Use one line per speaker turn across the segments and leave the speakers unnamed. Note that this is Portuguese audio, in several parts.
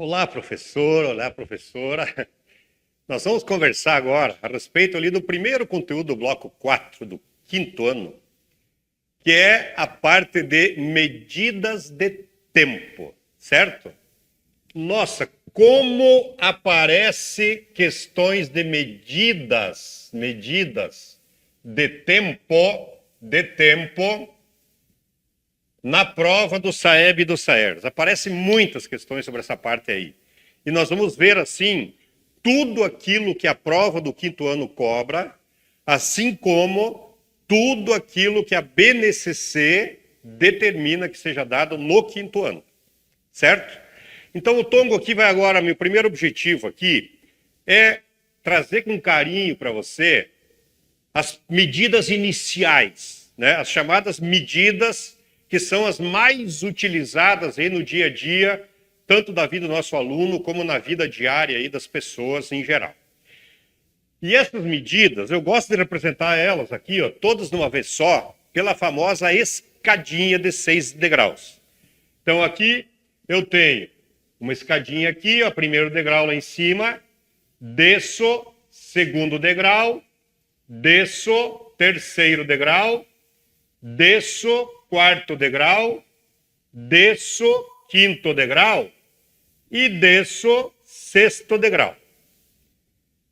Olá, professor, olá, professora. Nós vamos conversar agora a respeito ali do primeiro conteúdo do bloco 4 do quinto ano, que é a parte de medidas de tempo, certo? Nossa, como aparece questões de medidas de tempo na prova do SAEB e do SAERS. Aparecem muitas questões sobre essa parte aí. E nós vamos ver, assim, tudo aquilo que a prova do quinto ano cobra, assim como tudo aquilo que a BNCC determina que seja dado no quinto ano. Certo? Então, o Tongo aqui vai agora, meu primeiro objetivo aqui é trazer com carinho para você as medidas iniciais, né? As chamadas medidas que são as mais utilizadas aí no dia a dia, tanto da vida do nosso aluno, como na vida diária aí das pessoas em geral. E essas medidas, eu gosto de representar elas aqui, ó, todas de uma vez só, pela famosa escadinha de 6 degraus. Então aqui eu tenho uma escadinha aqui, ó, primeiro degrau lá em cima, desço, segundo degrau, desço, terceiro degrau, desço, quarto degrau, desço, quinto degrau e desço, sexto degrau.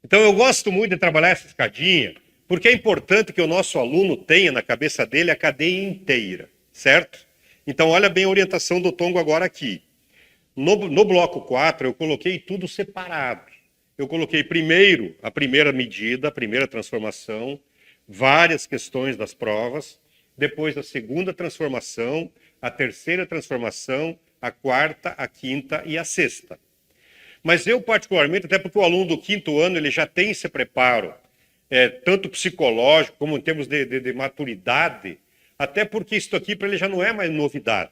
Então eu gosto muito de trabalhar essa escadinha, porque é importante que o nosso aluno tenha na cabeça dele a cadeia inteira, certo? Então olha bem a orientação do Tongo agora aqui. No bloco 4 eu coloquei tudo separado. Eu coloquei primeiro a primeira medida, a primeira transformação, várias questões das provas, depois a segunda transformação, a terceira transformação, a quarta, a quinta e a sexta. Mas eu, particularmente, até porque o aluno do quinto ano ele já tem esse preparo, tanto psicológico como em termos de maturidade, até porque isso aqui para ele já não é mais novidade.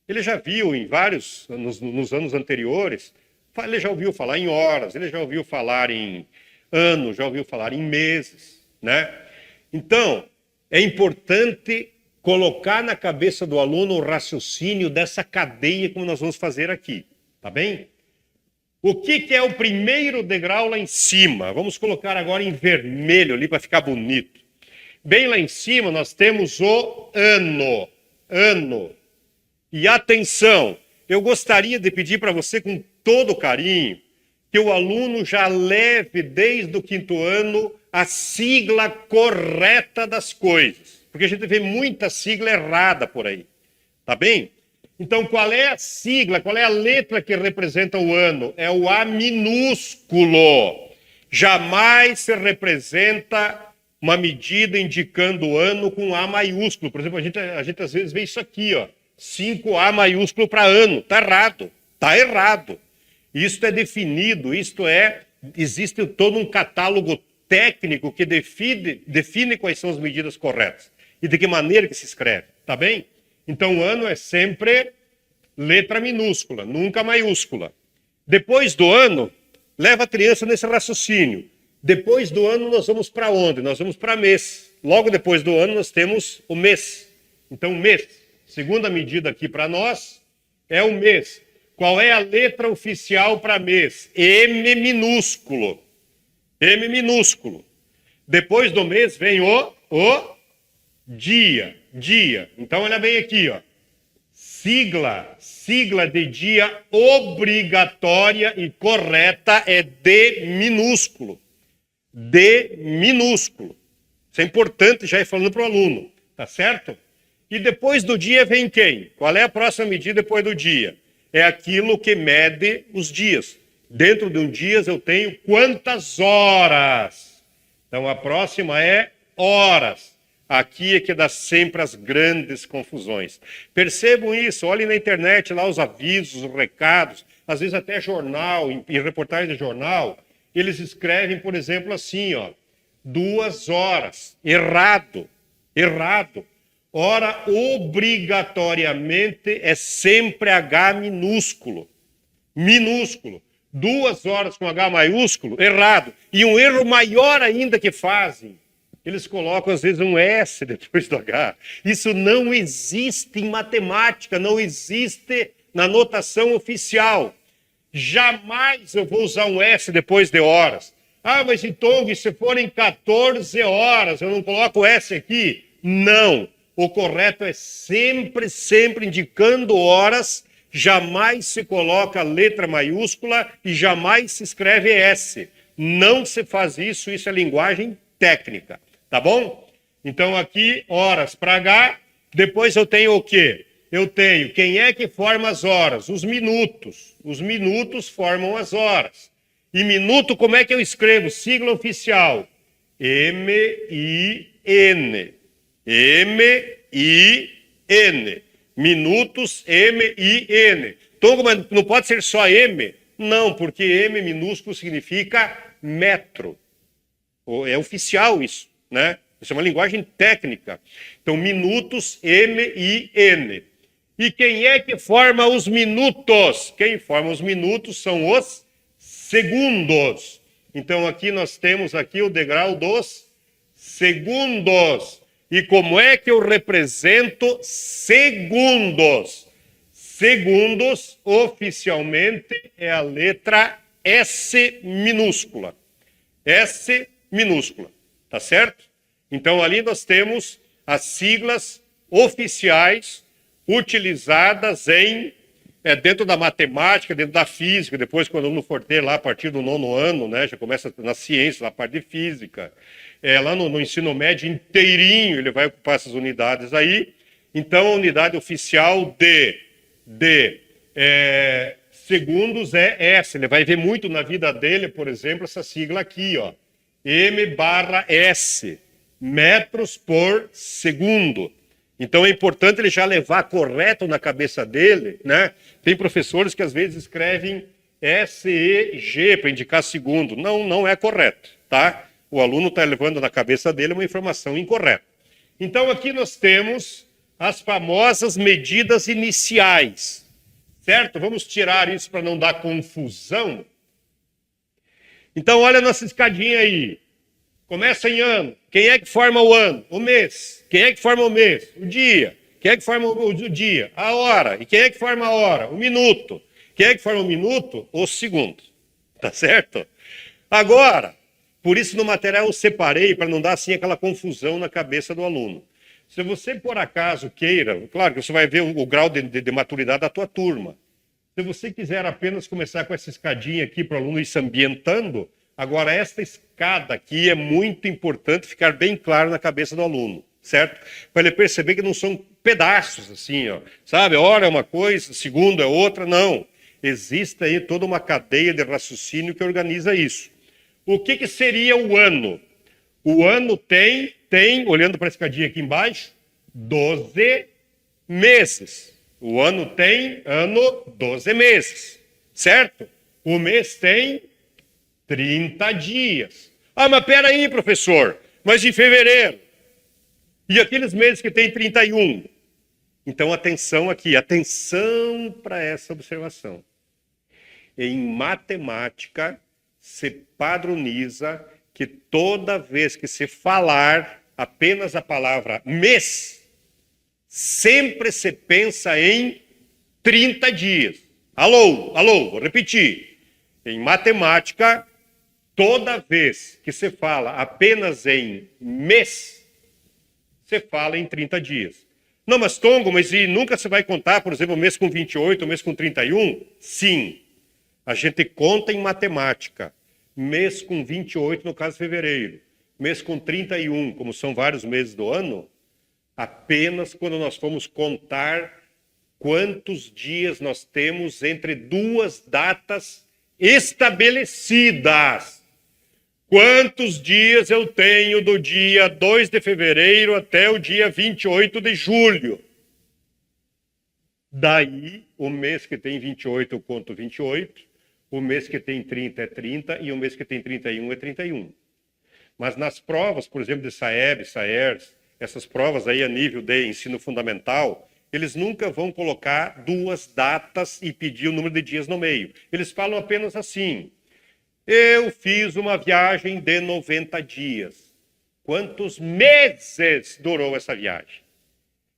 Ele já viu em vários, nos anos anteriores, ele já ouviu falar em horas, ele já ouviu falar em anos, já ouviu falar em meses, né? Então, é importante colocar na cabeça do aluno o raciocínio dessa cadeia como nós vamos fazer aqui, tá bem? O que é o primeiro degrau lá em cima? Vamos colocar agora em vermelho ali para ficar bonito. Bem lá em cima nós temos o ano. E atenção, eu gostaria de pedir para você com todo carinho que o aluno já leve desde o quinto ano a sigla correta das coisas. Porque a gente vê muita sigla errada por aí. Tá bem? Então, qual é a sigla, qual é a letra que representa o ano? É o A minúsculo. Jamais se representa uma medida indicando o ano com A maiúsculo. Por exemplo, a gente às vezes vê isso aqui, ó. 5A maiúsculo para ano. Está errado. Está errado. Isto é definido, existe todo um catálogo técnico que define quais são as medidas corretas e de que maneira que se escreve, tá bem? Então o ano é sempre letra minúscula, nunca maiúscula. Depois do ano, leva a criança nesse raciocínio. Depois do ano nós vamos para onde? Nós vamos para mês. Logo depois do ano nós temos o mês. Então mês, segunda medida aqui para nós, é o mês. Qual é a letra oficial para mês? M minúsculo. M minúsculo. Depois do mês vem o dia. Então, olha bem aqui, ó. Sigla de dia obrigatória e correta é D minúsculo. D minúsculo. Isso é importante já ir falando para o aluno, tá certo? E depois do dia vem quem? Qual é a próxima medida depois do dia? É aquilo que mede os dias. Dentro de um dia eu tenho quantas horas? Então a próxima é horas. Aqui é que dá sempre as grandes confusões. Percebam isso, olhem na internet lá os avisos, os recados, às vezes até jornal, em reportagem de jornal, eles escrevem, por exemplo, assim, ó, 2 horas. Errado. Ora, obrigatoriamente é sempre H minúsculo. 2 horas com H maiúsculo, errado. E um erro maior ainda que fazem, eles colocam às vezes um S depois do H. Isso não existe em matemática, não existe na notação oficial. Jamais eu vou usar um S depois de horas. Ah, mas então, se forem 14 horas, eu não coloco S aqui? Não. O correto é sempre, sempre indicando horas. Jamais se coloca letra maiúscula e jamais se escreve S. Não se faz isso, isso é linguagem técnica. Tá bom? Então aqui, horas para H. Depois eu tenho o quê? Eu tenho quem é que forma as horas? Os minutos. Os minutos formam as horas. E minuto, como é que eu escrevo? Sigla oficial. M-I-N. M-I-N. Minutos, M-I-N. Então, não pode ser só M? Não, porque M minúsculo significa metro. É oficial isso, né? Isso é uma linguagem técnica. Então, minutos, M-I-N. E quem é que forma os minutos? Quem forma os minutos são os segundos. Então, aqui nós temos aqui o degrau dos segundos. E como é que eu represento segundos? Segundos, oficialmente, é a letra S minúscula. S minúscula, tá certo? Então, ali nós temos as siglas oficiais utilizadas dentro da matemática, dentro da física, depois quando o aluno for ter lá a partir do 9º ano, né, já começa na ciência, na parte de física, lá no ensino médio inteirinho ele vai ocupar essas unidades aí. Então a unidade oficial de segundos é essa, ele vai ver muito na vida dele, por exemplo, essa sigla aqui, ó, M/S, metros por segundo. Então é importante ele já levar correto na cabeça dele, né? Tem professores que às vezes escrevem SEG para indicar segundo. Não é correto, tá? O aluno está levando na cabeça dele uma informação incorreta. Então aqui nós temos as famosas medidas iniciais, certo? Vamos tirar isso para não dar confusão. Então olha a nossa escadinha aí. Começa em ano. Quem é que forma o ano? O mês. Quem é que forma o mês? O dia. Quem é que forma o dia? A hora. E quem é que forma a hora? O minuto. Quem é que forma o minuto? O segundo. Tá certo? Agora, por isso no material eu separei para não dar assim aquela confusão na cabeça do aluno. Se você por acaso queira, claro que você vai ver o grau de maturidade da tua turma. Se você quiser apenas começar com essa escadinha aqui para o aluno ir se ambientando, agora esta escada aqui é muito importante ficar bem claro na cabeça do aluno, certo? Para ele perceber que não são pedaços assim, ó, sabe? Hora é uma coisa, segundo é outra, não. Existe aí toda uma cadeia de raciocínio que organiza isso. O que seria o ano? O ano tem, olhando para a escadinha aqui embaixo, 12 meses. O ano tem 12 meses, certo? O mês tem 30 dias. Ah, mas peraí, professor, mas em fevereiro? E aqueles meses que tem 31? Então, atenção aqui, atenção para essa observação. Em matemática, se padroniza que toda vez que se falar apenas a palavra mês, sempre se pensa em 30 dias. Alô, vou repetir. Em matemática, toda vez que se fala apenas em mês, se fala em 30 dias. Não, mas Tongo, mas e nunca se vai contar, por exemplo, o mês com 28, o mês com 31? Sim. A gente conta em matemática. Mês com 28, no caso fevereiro. Mês com 31, como são vários meses do ano, apenas quando nós formos contar quantos dias nós temos entre duas datas estabelecidas. Quantos dias eu tenho do dia 2 de fevereiro até o dia 28 de julho? Daí, o mês que tem 28 eu conto 28, o mês que tem 30 é 30 e o mês que tem 31 é 31. Mas nas provas, por exemplo, de SAEB, SAERS, essas provas aí a nível de ensino fundamental, eles nunca vão colocar duas datas e pedir o número de dias no meio. Eles falam apenas assim: eu fiz uma viagem de 90 dias. Quantos meses durou essa viagem?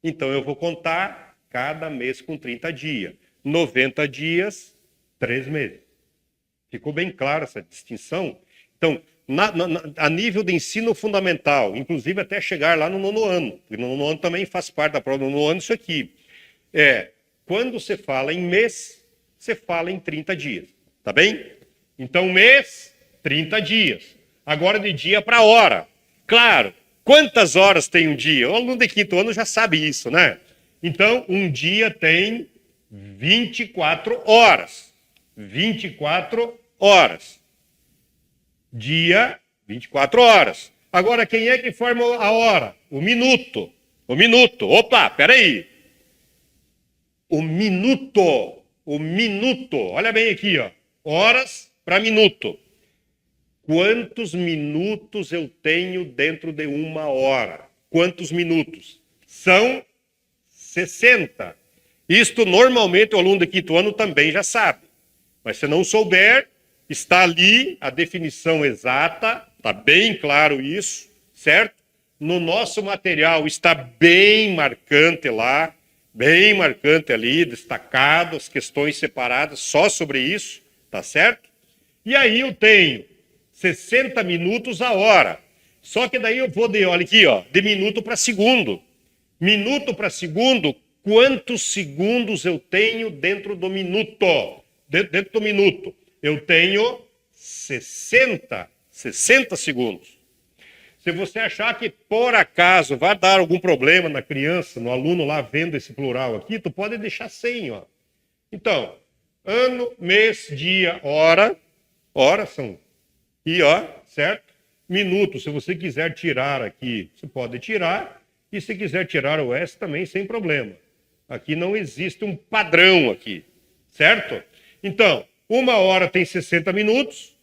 Então eu vou contar cada mês com 30 dias. 90 dias, 3 meses. Ficou bem clara essa distinção? Então, a nível de ensino fundamental, inclusive até chegar lá no 9º ano, porque no 9º ano também faz parte da prova do 9º ano isso aqui. Quando você fala em mês, você fala em 30 dias, tá bem? Então, mês, 30 dias. Agora de dia para hora. Claro, quantas horas tem um dia? O aluno de 5º ano já sabe isso, né? Então, um dia tem 24 horas. 24 horas. Dia, 24 horas. Agora, quem é que forma a hora? O minuto. O minuto. Opa, peraí. O minuto. O minuto. Olha bem aqui, ó. Horas para minuto. Quantos minutos eu tenho dentro de uma hora? Quantos minutos? São 60. Isto, normalmente, o aluno de 5º ano também já sabe. Mas se não souber, está ali a definição exata, está bem claro isso, certo? No nosso material está bem marcante lá, bem marcante ali, destacado, as questões separadas só sobre isso, tá certo? E aí eu tenho 60 minutos a hora. Só que daí eu vou olha aqui, ó, de minuto para segundo. Minuto para segundo, quantos segundos eu tenho dentro do minuto? Dentro do minuto. Eu tenho 60 segundos. Se você achar que, por acaso, vai dar algum problema na criança, no aluno lá vendo esse plural aqui, tu pode deixar 100, ó. Então, ano, mês, dia, hora. Hora são aqui, ó, certo? Minuto, se você quiser tirar aqui, você pode tirar. E se quiser tirar o S também, sem problema. Aqui não existe um padrão aqui, certo? Então, uma hora tem 60 minutos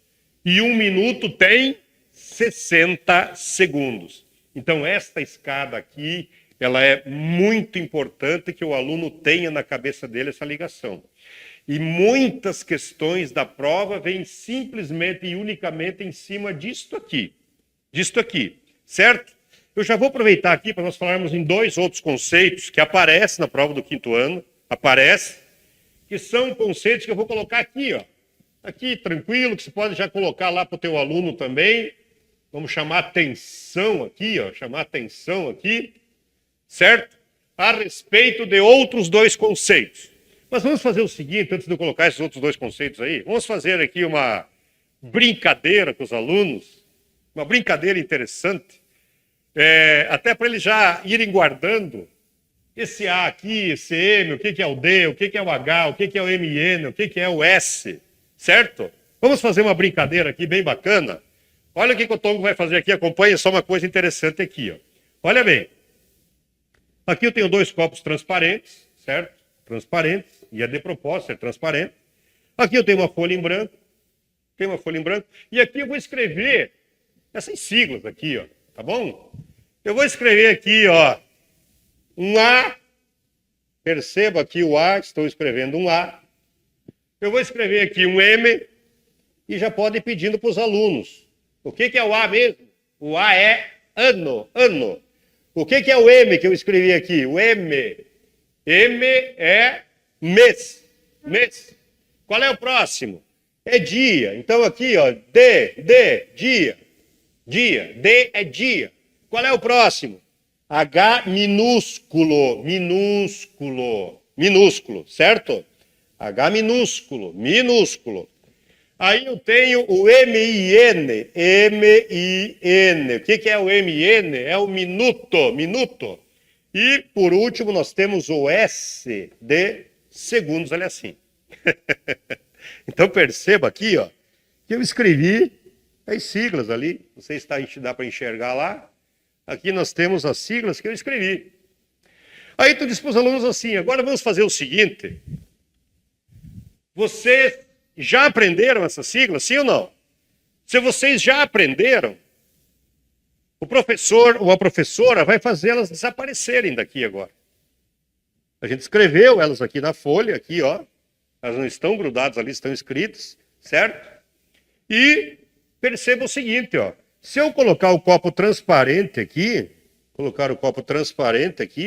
e um minuto tem 60 segundos. Então, esta escada aqui, ela é muito importante que o aluno tenha na cabeça dele essa ligação. E muitas questões da prova vêm simplesmente e unicamente em cima disto aqui, certo? Eu já vou aproveitar aqui para nós falarmos em 2 outros conceitos que aparecem na prova do 5º ano, que são conceitos que eu vou colocar aqui, ó. Aqui, tranquilo, que você pode já colocar lá para o teu aluno também. Vamos chamar atenção aqui, ó, certo? A respeito de outros 2 conceitos. Mas vamos fazer o seguinte, antes de eu colocar esses outros 2 conceitos aí, vamos fazer aqui uma brincadeira com os alunos, uma brincadeira interessante, até para eles já irem guardando esse A aqui, esse M, o que é o D, o que é o H, o que é o MN, o que é o S, certo? Vamos fazer uma brincadeira aqui bem bacana. Olha o que o Tongo vai fazer aqui, acompanha só uma coisa interessante aqui, ó. Olha bem, aqui eu tenho 2 copos transparentes, certo? Transparentes, e é de propósito ser transparente. Aqui eu tenho uma folha em branco, e aqui eu vou escrever essas siglas aqui, ó, tá bom? Eu vou escrever aqui, ó, um A, perceba aqui o A, estou escrevendo um A. Eu vou escrever aqui um M e já pode ir pedindo para os alunos. O que é o A mesmo? O A é ano. O que é o M que eu escrevi aqui? O M. M é mês. Qual é o próximo? É dia. Então aqui, ó, dia. D é dia. Qual é o próximo? H minúsculo, certo? H minúsculo. Aí eu tenho o M-I-N. O que é o M-I-N? É o minuto. E, por último, nós temos o S de segundos, olha assim. Então, perceba aqui, ó, que eu escrevi as siglas ali. Não sei se dá para enxergar lá. Aqui nós temos as siglas que eu escrevi. Aí tu diz para os alunos assim, agora vamos fazer o seguinte. Vocês já aprenderam essas siglas, sim ou não? Se vocês já aprenderam, o professor ou a professora vai fazer elas desaparecerem daqui agora. A gente escreveu elas aqui na folha, aqui, ó. Elas não estão grudadas ali, estão escritas, certo? E perceba o seguinte, ó. Se eu colocar o copo transparente aqui,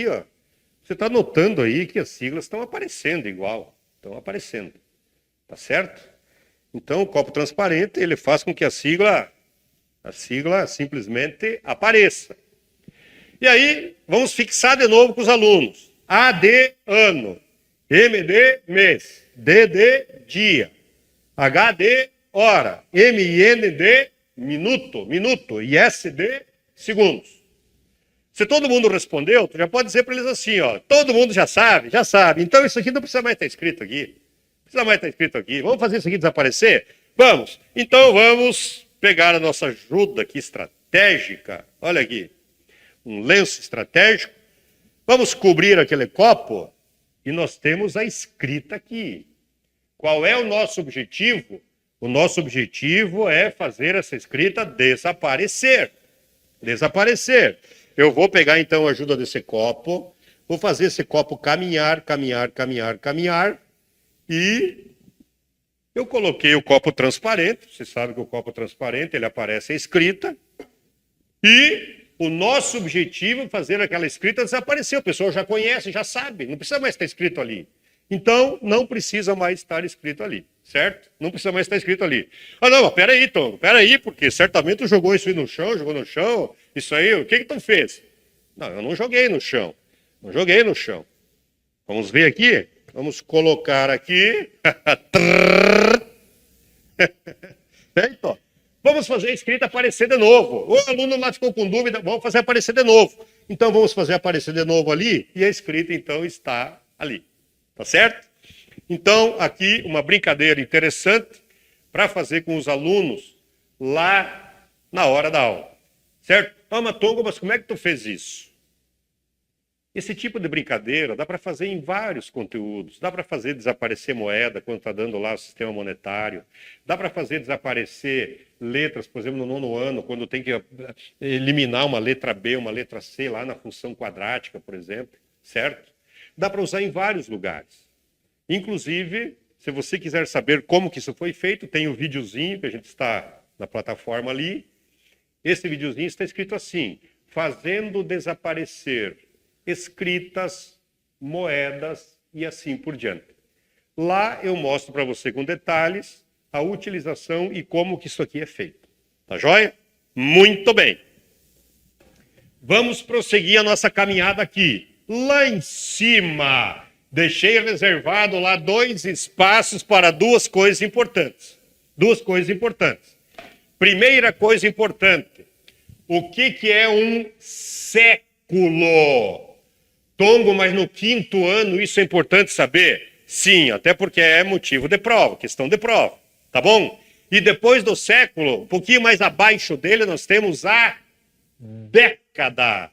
ó, você está notando aí que as siglas estão aparecendo igual. Estão aparecendo. Tá certo? Então, o copo transparente, ele faz com que a sigla simplesmente apareça. E aí, vamos fixar de novo com os alunos. A de ano, M de mês, D de dia, H de hora, M e N de minuto, e S de segundos. Se todo mundo respondeu, tu já pode dizer para eles assim, ó, todo mundo já sabe. Então isso aqui não precisa mais estar escrito aqui. Vamos fazer isso aqui desaparecer? Vamos. Então vamos pegar a nossa ajuda aqui estratégica. Olha aqui, um lenço estratégico. Vamos cobrir aquele copo e nós temos a escrita aqui. Qual é o nosso objetivo? O nosso objetivo é fazer essa escrita desaparecer. Eu vou pegar então a ajuda desse copo, vou fazer esse copo caminhar, e eu coloquei o copo transparente. Você sabe que o copo transparente, ele aparece a escrita, e o nosso objetivo é fazer aquela escrita desaparecer. O pessoal já conhece, já sabe, não precisa mais estar escrito ali. Então, não precisa mais estar escrito ali, certo? Não precisa mais estar escrito ali. Ah, não, mas peraí, Tom, porque certamente tu jogou isso aí no chão, isso aí, o que tu fez? Não, eu não joguei no chão. Vamos ver aqui? Vamos colocar aqui. Certo? Vamos fazer a escrita aparecer de novo. O aluno lá ficou com dúvida, vamos fazer aparecer de novo. Então, vamos fazer aparecer de novo ali, e a escrita, então, está ali. Tá certo? Então, aqui, uma brincadeira interessante para fazer com os alunos lá na hora da aula. Certo? Tongo, mas como é que tu fez isso? Esse tipo de brincadeira dá para fazer em vários conteúdos. Dá para fazer desaparecer moeda quando está dando lá o sistema monetário. Dá para fazer desaparecer letras, por exemplo, no nono ano, quando tem que eliminar uma letra B, uma letra C lá na função quadrática, por exemplo. Certo? Dá para usar em vários lugares. Inclusive, se você quiser saber como que isso foi feito, tem um videozinho que a gente está na plataforma ali. Esse videozinho está escrito assim: fazendo desaparecer escritas, moedas e assim por diante. Lá eu mostro para você com detalhes a utilização e como que isso aqui é feito. Tá joia? Muito bem. Vamos prosseguir a nossa caminhada aqui. Lá em cima, deixei reservado lá 2 espaços para 2 coisas importantes. Primeira coisa importante. O que é um século? Tongo, mas no 5º ano isso é importante saber? Sim, até porque é motivo de prova, questão de prova. Tá bom? E depois do século, um pouquinho mais abaixo dele, nós temos a década.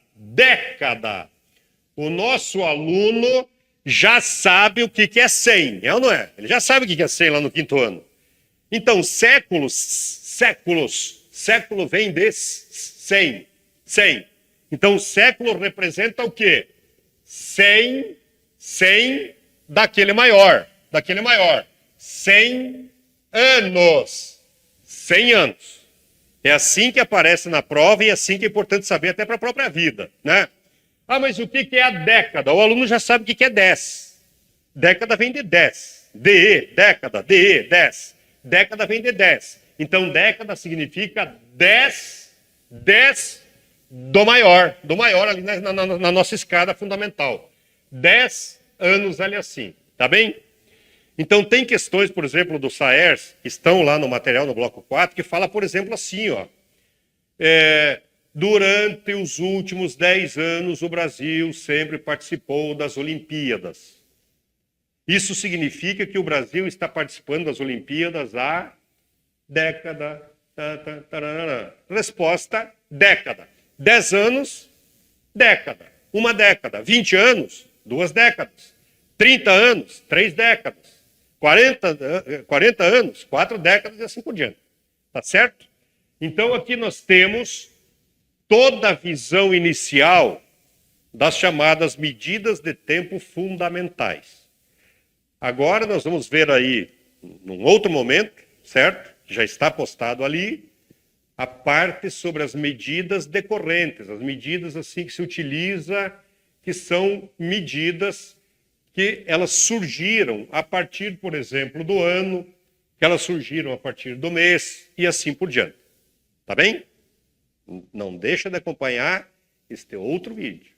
O nosso aluno já sabe o que é 100, é ou não é? Ele já sabe o que é 100 lá no 5º ano. Então, século vem de 100. Então, século representa o quê? 100 daquele maior. 100 anos. 100 anos. É assim que aparece na prova e é assim que é importante saber até para a própria vida, né? Ah, mas o que é a década? O aluno já sabe o que é 10. Década vem de 10. Década, 10. Década vem de 10. Então, década significa 10 do maior ali na nossa escada fundamental. 10 anos ali assim, tá bem? Então, tem questões, por exemplo, do SAERS, que estão lá no material, no bloco 4, que fala, por exemplo, assim, ó. Durante os últimos 10 anos, o Brasil sempre participou das Olimpíadas. Isso significa que o Brasil está participando das Olimpíadas há década. Resposta, década. 10 anos, década. Uma década. 20 anos, 2 décadas. 30 anos, 3 décadas. 40 anos, 4 décadas e assim por diante. Tá certo? Então, aqui nós temos toda a visão inicial das chamadas medidas de tempo fundamentais. Agora nós vamos ver aí, num outro momento, certo? Já está postado ali, a parte sobre as medidas decorrentes, as medidas assim que se utiliza, que são medidas que elas surgiram a partir, por exemplo, do ano que elas surgiram a partir do mês e assim por diante. Tá bem? Não deixa de acompanhar este outro vídeo.